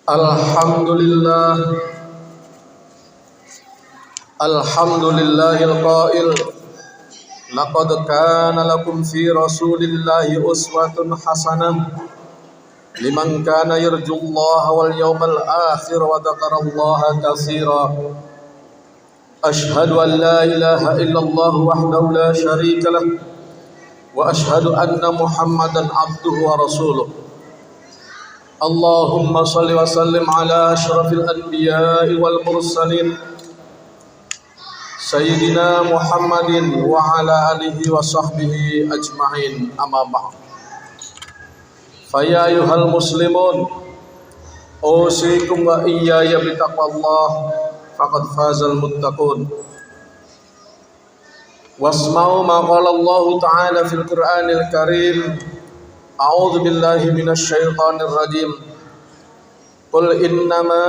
Alhamdulillah, alhamdulillahil qail, laqad kana lakum fi rasulillahi uswatun hasanah liman kana yarjullaha wal yawmal akhir wa dzakarallaha katsira. Ashhadu an la ilaha illallah wahdahu la syarika lah wa ashhadu anna Muhammadan abduhu wa rasuluh. Allahumma salli wa sallim ala asyrafil anbiya'i wal mursalin Sayyidina Muhammadin wa ala alihi wa sahbihi ajma'in, amma ba'd. Faya ayuhal muslimun, usikum wa iyaya bitaqwallah, faqad fazal muttaqun. Wasma'u ma qala Allah ta'ala fil Qur'anil Karim. A'udzu billahi minasy syaithanir rajim. Qul innama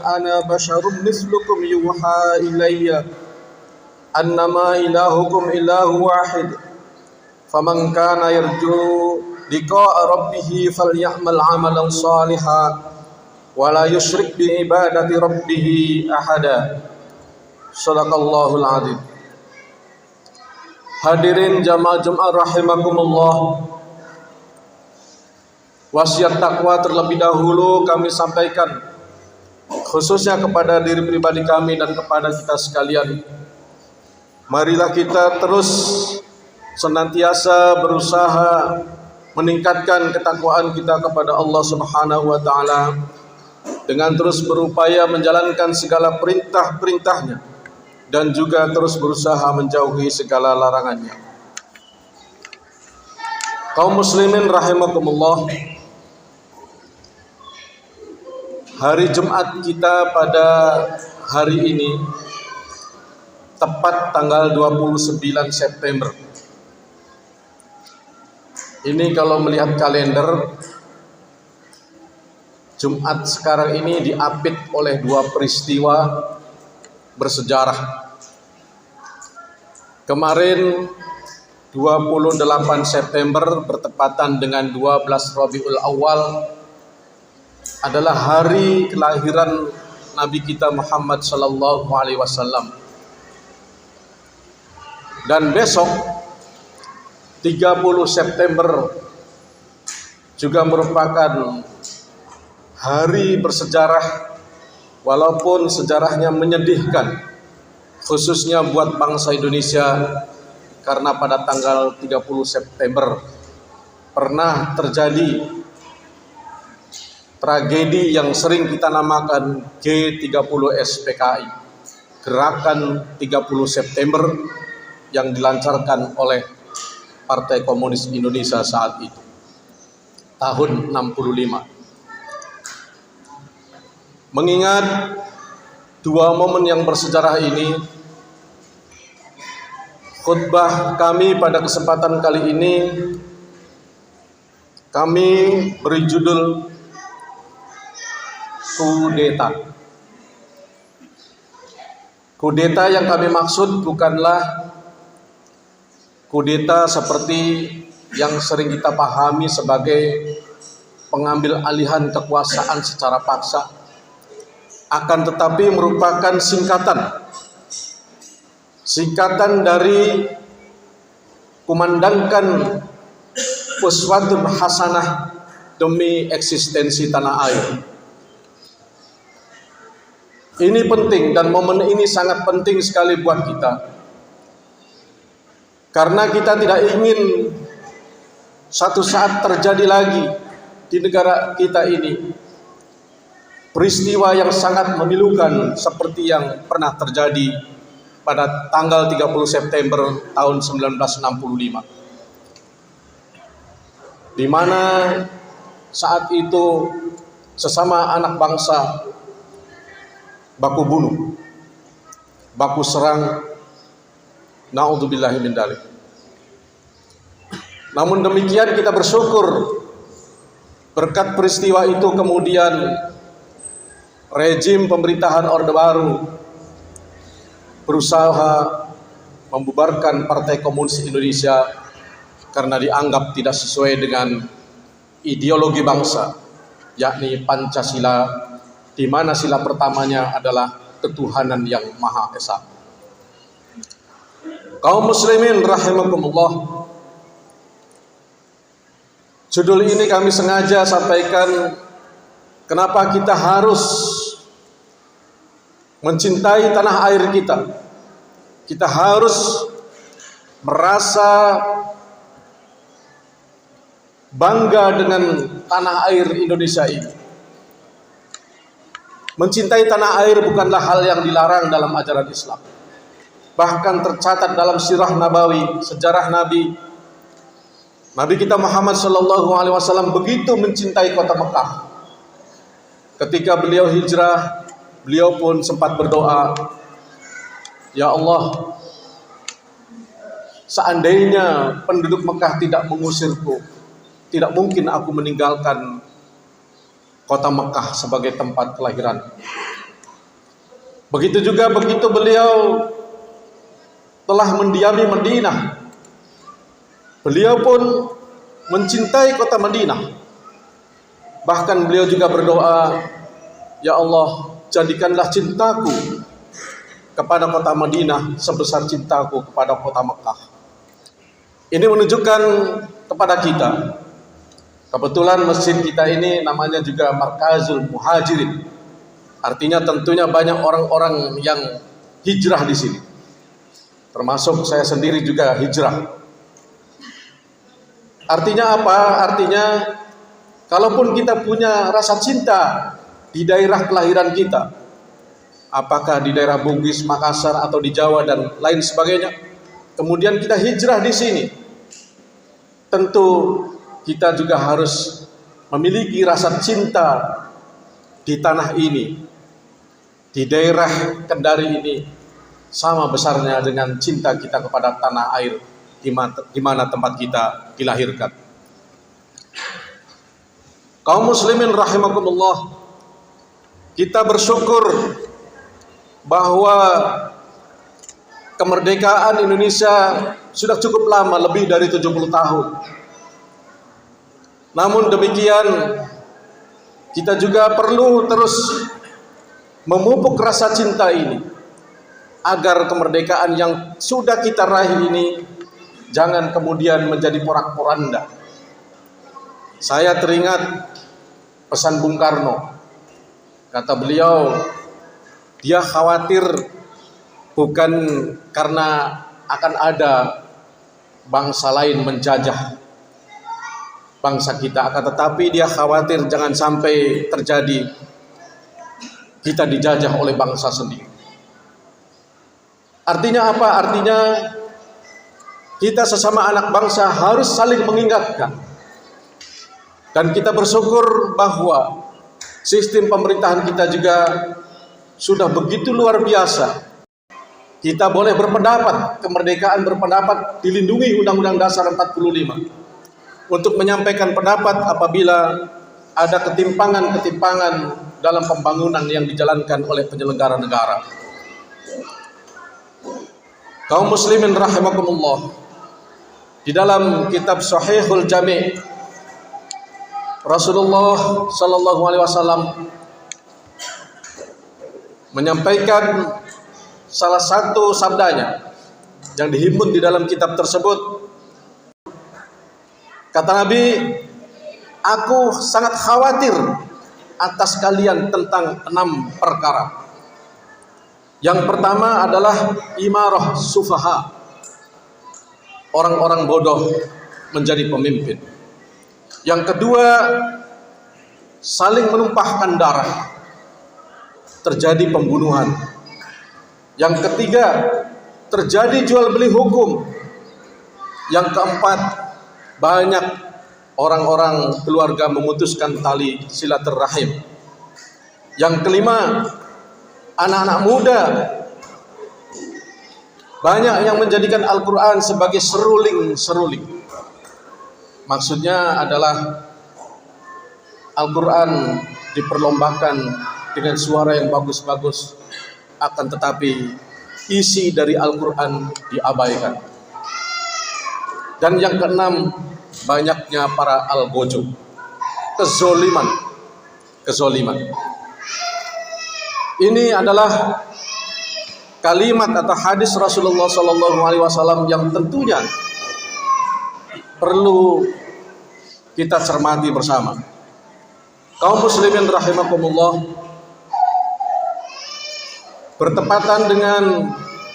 ana basyarum mislukum yuha ilayya annama ilahukum ilahu wahid. Faman kana yarju liqa'a rabbih falyamal 'amalan shalihan wa la yusyrik bi ibadati rabbih ahada. Shadaqallahul 'adzim. Hadirin jamaah Jumat rahimakumullah. Wasiat takwa terlebih dahulu kami sampaikan, khususnya kepada diri pribadi kami dan kepada kita sekalian. Marilah kita terus senantiasa berusaha meningkatkan ketakwaan kita kepada Allah Subhanahu wa taala dengan terus berupaya menjalankan segala perintah-perintahnya dan juga terus berusaha menjauhi segala larangannya. Kaum muslimin rahimakumullah, hari Jumat kita pada hari ini tepat tanggal 29 September. Ini kalau melihat kalender, Jumat sekarang ini diapit oleh dua peristiwa bersejarah. Kemarin 28 September bertepatan dengan 12 Rabiul Awal adalah hari kelahiran Nabi kita Muhammad sallallahu alaihi wasallam. Dan besok 30 September juga merupakan hari bersejarah, walaupun sejarahnya menyedihkan, khususnya buat bangsa Indonesia, karena pada tanggal 30 September pernah terjadi tragedi yang sering kita namakan G30 SPKI, Gerakan 30 September yang dilancarkan oleh Partai Komunis Indonesia saat itu, tahun 65. Mengingat dua momen yang bersejarah ini, khutbah kami pada kesempatan kali ini kami beri judul kudeta. Kudeta yang kami maksud bukanlah kudeta seperti yang sering kita pahami sebagai pengambil alihan kekuasaan secara paksa, akan tetapi merupakan singkatan dari kumandangkan uswatun hasanah demi eksistensi tanah air. Ini penting, dan momen ini sangat penting sekali buat kita, karena kita tidak ingin satu saat terjadi lagi di negara kita ini peristiwa yang sangat memilukan seperti yang pernah terjadi pada tanggal 30 September tahun 1965, di mana saat itu sesama anak bangsa baku bunuh, baku serang, naudzubillahi min dzalik. Namun demikian kita bersyukur berkat peristiwa itu kemudian rejim pemerintahan Orde Baru berusaha membubarkan Partai Komunis Indonesia karena dianggap tidak sesuai dengan ideologi bangsa, yakni Pancasila, di mana sila pertamanya adalah ketuhanan yang Maha Esa. Kaum muslimin rahimakumullah, judul ini kami sengaja sampaikan kenapa kita harus mencintai tanah air kita. Kita harus merasa bangga dengan tanah air Indonesia ini. Mencintai tanah air bukanlah hal yang dilarang dalam ajaran Islam. Bahkan tercatat dalam sirah nabawi, sejarah Nabi kita Muhammad SAW begitu mencintai kota Mekah. Ketika beliau hijrah, beliau pun sempat berdoa, "Ya Allah, seandainya penduduk Mekah tidak mengusirku, tidak mungkin aku meninggalkan kota Mekah sebagai tempat kelahiran." Begitu juga begitu beliau telah mendiami Madinah, beliau pun mencintai kota Madinah. Bahkan beliau juga berdoa, "Ya Allah, jadikanlah cintaku kepada kota Madinah sebesar cintaku kepada kota Mekah." Ini menunjukkan kepada kita, kebetulan masjid kita ini namanya juga Markazul Muhajirin. Artinya tentunya banyak orang-orang yang hijrah di sini. Termasuk saya sendiri juga hijrah. Artinya apa? Artinya kalaupun kita punya rasa cinta di daerah kelahiran kita, apakah di daerah Bugis, Makassar, atau di Jawa dan lain sebagainya, kemudian kita hijrah di sini, tentu kita juga harus memiliki rasa cinta di tanah ini, di daerah Kendari ini, sama besarnya dengan cinta kita kepada tanah air di mana tempat kita dilahirkan. Kaum muslimin rahimakumullah, kita bersyukur bahwa kemerdekaan Indonesia sudah cukup lama, lebih dari 70 tahun. Namun demikian, kita juga perlu terus memupuk rasa cinta ini, agar kemerdekaan yang sudah kita raih ini jangan kemudian menjadi porak-poranda. Saya teringat pesan Bung Karno. Kata beliau, dia khawatir bukan karena akan ada bangsa lain menjajah bangsa kita, akan tetapi dia khawatir jangan sampai terjadi kita dijajah oleh bangsa sendiri. Artinya apa? Artinya kita sesama anak bangsa harus saling mengingatkan. Dan kita bersyukur bahwa sistem pemerintahan kita juga sudah begitu luar biasa. Kita boleh berpendapat, kemerdekaan berpendapat dilindungi Undang-Undang Dasar 45. Untuk menyampaikan pendapat apabila ada ketimpangan-ketimpangan dalam pembangunan yang dijalankan oleh penyelenggara negara. Kaum muslimin rahimakumullah, di dalam kitab Sahihul Jami' Rasulullah sallallahu alaihi wasallam menyampaikan salah satu sabdanya yang dihimpun di dalam kitab tersebut. Kata Nabi, "Aku sangat khawatir atas kalian tentang 6 perkara. Yang pertama adalah imarah sufaha, orang-orang bodoh menjadi pemimpin. Yang kedua, saling menumpahkan darah, terjadi pembunuhan. Yang ketiga, terjadi jual beli hukum. Yang keempat, banyak orang-orang keluarga memutuskan tali silaturahim. Yang kelima, anak-anak muda banyak yang menjadikan Al-Quran sebagai seruling-seruling." Maksudnya adalah Al-Quran diperlombakan dengan suara yang bagus-bagus, akan tetapi isi dari Al-Quran diabaikan. Dan yang keenam, banyaknya para al-gojo, kezoliman kezaliman. Ini adalah kalimat atau hadis Rasulullah SAW yang tentunya perlu kita cermati bersama. Kaum muslimin rahimakumullah, bertepatan dengan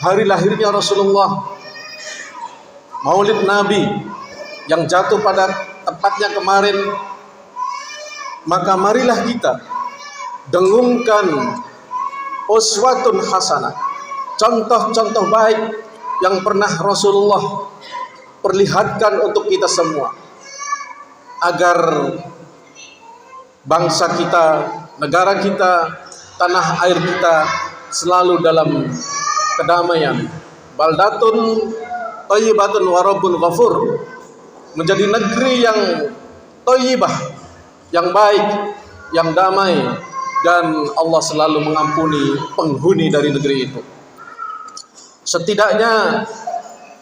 hari lahirnya Rasulullah, Maulid Nabi yang jatuh pada tepatnya kemarin, maka marilah kita dengungkan uswatun hasanah, contoh-contoh baik yang pernah Rasulullah perlihatkan untuk kita semua, agar bangsa kita, negara kita, tanah air kita selalu dalam kedamaian. Baldatun thayyibatun wa rabbun ghafur, menjadi negeri yang thayyibah, yang baik, yang damai, dan Allah selalu mengampuni penghuni dari negeri itu. Setidaknya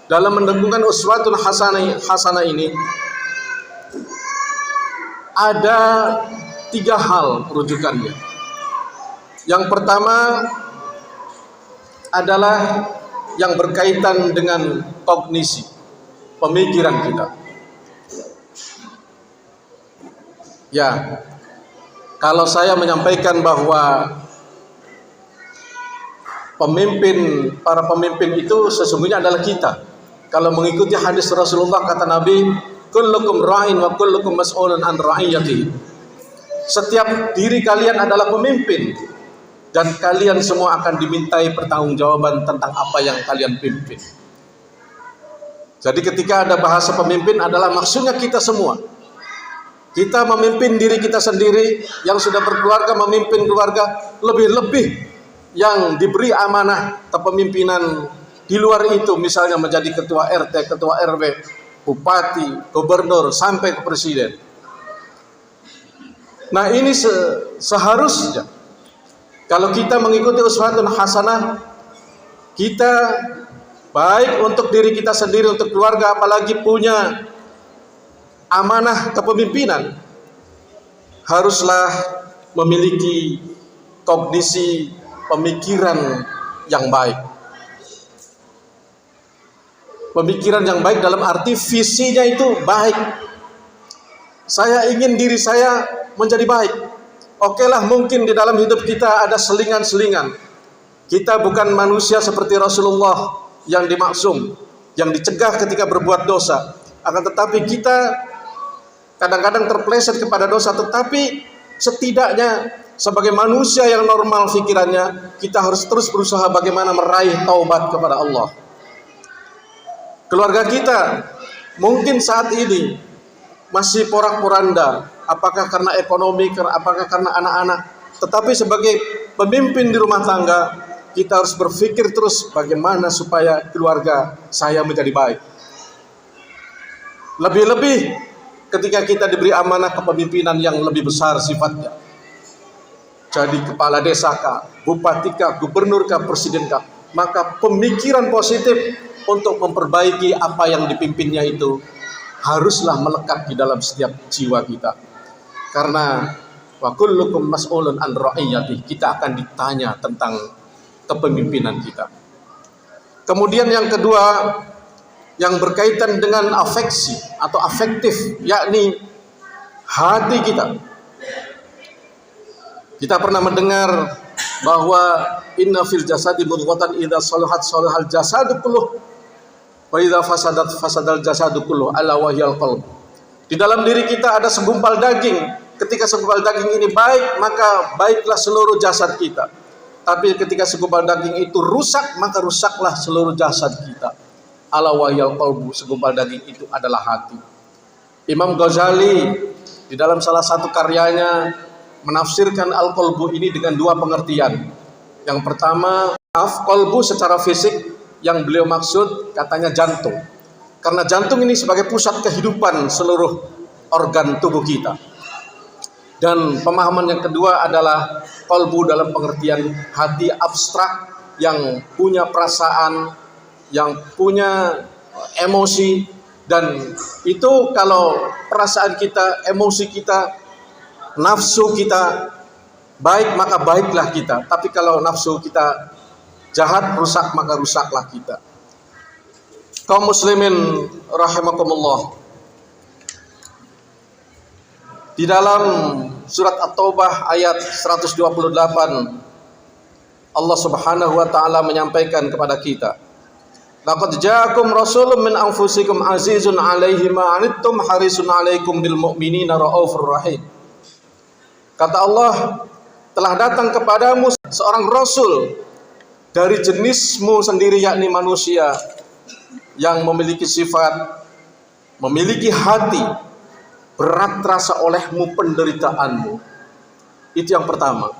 dalam mendengungkan uswatun hasanah ini ada 3 hal rujukannya. Yang pertama adalah yang berkaitan dengan kognisi, pemikiran kita. Ya, kalau saya menyampaikan bahwa para pemimpin itu sesungguhnya adalah kita. Kalau mengikuti hadis Rasulullah, kata Nabi, kullukum ra'in wa kullukum mas'ulun an ra'iyatihi. Setiap diri kalian adalah pemimpin, dan kalian semua akan dimintai pertanggungjawaban tentang apa yang kalian pimpin. Jadi ketika ada bahasa pemimpin adalah maksudnya kita semua. Kita memimpin diri kita sendiri, yang sudah berkeluarga memimpin keluarga, lebih-lebih yang diberi amanah kepemimpinan di luar itu, misalnya menjadi ketua RT, ketua RW, bupati, gubernur, sampai ke presiden. Nah, ini seharusnya kalau kita mengikuti uswatun hasanah, kita baik untuk diri kita sendiri, untuk keluarga, apalagi punya amanah kepemimpinan, haruslah memiliki kognisi pemikiran yang baik. Pemikiran yang baik dalam arti visinya itu baik. Saya ingin diri saya menjadi baik. Oke lah, mungkin di dalam hidup kita ada selingan-selingan. Kita bukan manusia seperti Rasulullah yang dimaksum, yang dicegah ketika berbuat dosa. Akan tetapi kita kadang-kadang terpeleset kepada dosa, tetapi setidaknya sebagai manusia yang normal pikirannya, kita harus terus berusaha bagaimana meraih taubat kepada Allah. Keluarga kita mungkin saat ini masih porak-poranda, apakah karena ekonomi, apakah karena anak-anak, tetapi sebagai pemimpin di rumah tangga, kita harus berpikir terus bagaimana supaya keluarga saya menjadi baik. Lebih-lebih ketika kita diberi amanah kepemimpinan yang lebih besar sifatnya, jadi kepala desa kah, bupati kah, gubernur kah, presiden kah, maka pemikiran positif untuk memperbaiki apa yang dipimpinnya itu haruslah melekat di dalam setiap jiwa kita. Karena wa kullukum mas'ulun an ra'iyati, kita akan ditanya tentang kepemimpinan kita. Kemudian yang kedua, yang berkaitan dengan afeksi atau afektif, yakni hati kita. Kita pernah mendengar bahwa inna fil jasadi mudghatan idza salahat salahal jasadu kulluh wa idza fasadat fasadal jasadu kulluh ala wahyal qalb. Di dalam diri kita ada segumpal daging. Ketika segumpal daging ini baik, maka baiklah seluruh jasad kita. Tapi ketika segumpal daging itu rusak, maka rusaklah seluruh jasad kita. Ala wahyal qalbu, segumpal daging itu adalah hati. Imam Ghazali di dalam salah satu karyanya menafsirkan al-qalbu ini dengan 2 pengertian. Yang pertama, qalbu secara fisik, yang beliau maksud katanya jantung. Karena jantung ini sebagai pusat kehidupan seluruh organ tubuh kita. Dan pemahaman yang kedua adalah qalbu dalam pengertian hati abstrak yang punya perasaan, yang punya emosi, dan itu kalau perasaan kita, emosi kita, nafsu kita baik maka baiklah kita. Tapi kalau nafsu kita jahat, rusak maka rusaklah kita. Kaum muslimin rahimakumullah, di dalam surat At-Taubah ayat 128 Allah Subhanahu wa taala menyampaikan kepada kita, laqad ja'akum rasulun min anfusikum azizun 'alaihi ma 'anittum harisun 'alaikum bil mu'minina raufur rahim. Kata Allah, telah datang kepadamu seorang rasul dari jenismu sendiri, yakni manusia, yang memiliki sifat, memiliki hati, berat rasa olehmu penderitaanmu. Itu yang pertama.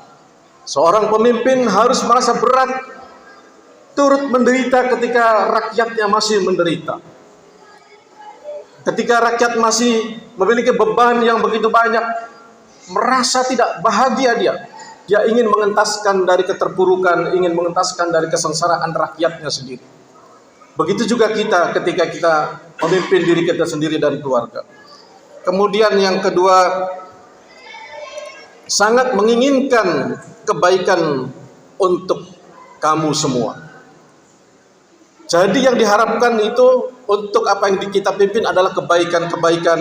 Seorang pemimpin harus merasa berat turut menderita ketika rakyatnya masih menderita. Ketika rakyat masih memiliki beban yang begitu banyak, merasa tidak bahagia dia ingin mengentaskan dari keterpurukan, ingin mengentaskan dari kesengsaraan rakyatnya sendiri. Begitu juga kita ketika kita memimpin diri kita sendiri dan keluarga. Kemudian yang kedua, sangat menginginkan kebaikan untuk kamu semua. Jadi yang diharapkan itu untuk apa yang kita pimpin adalah kebaikan-kebaikan.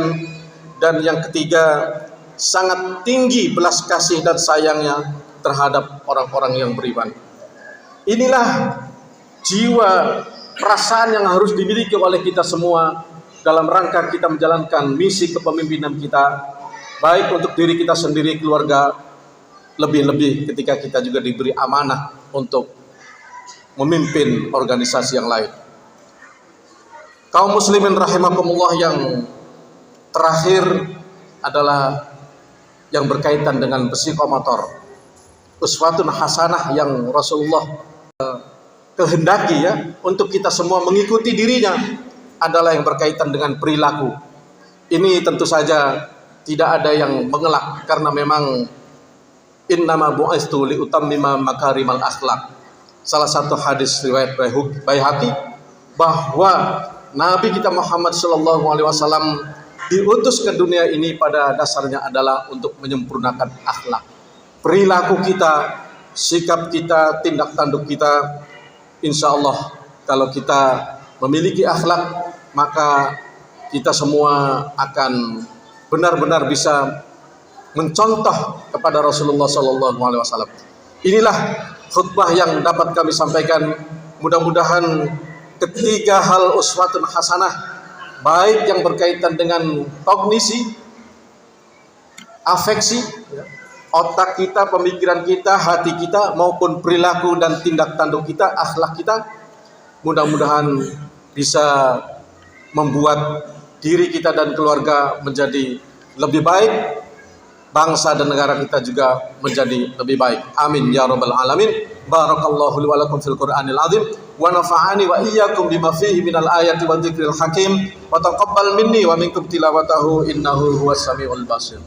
Dan yang ketiga, sangat tinggi belas kasih dan sayangnya terhadap orang-orang yang beriman. Inilah jiwa, perasaan yang harus dimiliki oleh kita semua dalam rangka kita menjalankan misi kepemimpinan kita, baik untuk diri kita sendiri, keluarga, lebih-lebih ketika kita juga diberi amanah untuk memimpin organisasi yang lain. Kaum muslimin rahimakumullah, yang terakhir adalah yang berkaitan dengan psikomotor. Uswatun hasanah yang Rasulullah kehendaki untuk kita semua mengikuti dirinya adalah yang berkaitan dengan perilaku. Ini tentu saja tidak ada yang mengelak, karena memang innama bu'istu liutammima makarimal akhlak. Salah satu hadis riwayat Baihaqi bahwa Nabi kita Muhammad SAW diutus ke dunia ini pada dasarnya adalah untuk menyempurnakan akhlak. Perilaku kita, sikap kita, tindak tanduk kita, insya Allah kalau kita memiliki akhlak, maka kita semua akan benar-benar bisa mencontoh kepada Rasulullah SAW. Inilah khutbah yang dapat kami sampaikan. Mudah-mudahan ketiga hal uswatun hasanah, baik yang berkaitan dengan kognisi, afeksi, otak kita, pemikiran kita, hati kita, maupun perilaku dan tindak tanduk kita, akhlak kita, mudah-mudahan bisa membuat diri kita dan keluarga menjadi lebih baik, bangsa dan negara kita juga menjadi lebih baik. Amin ya rabbal alamin. Barakallahu li wa lakum fil Qur'anil azim wa nafa'ani wa iyyakum bima fihi minal ayati wa dzikril hakim wa taqabbal minni wa minkum tilawatahu innahu huwas samiul basir.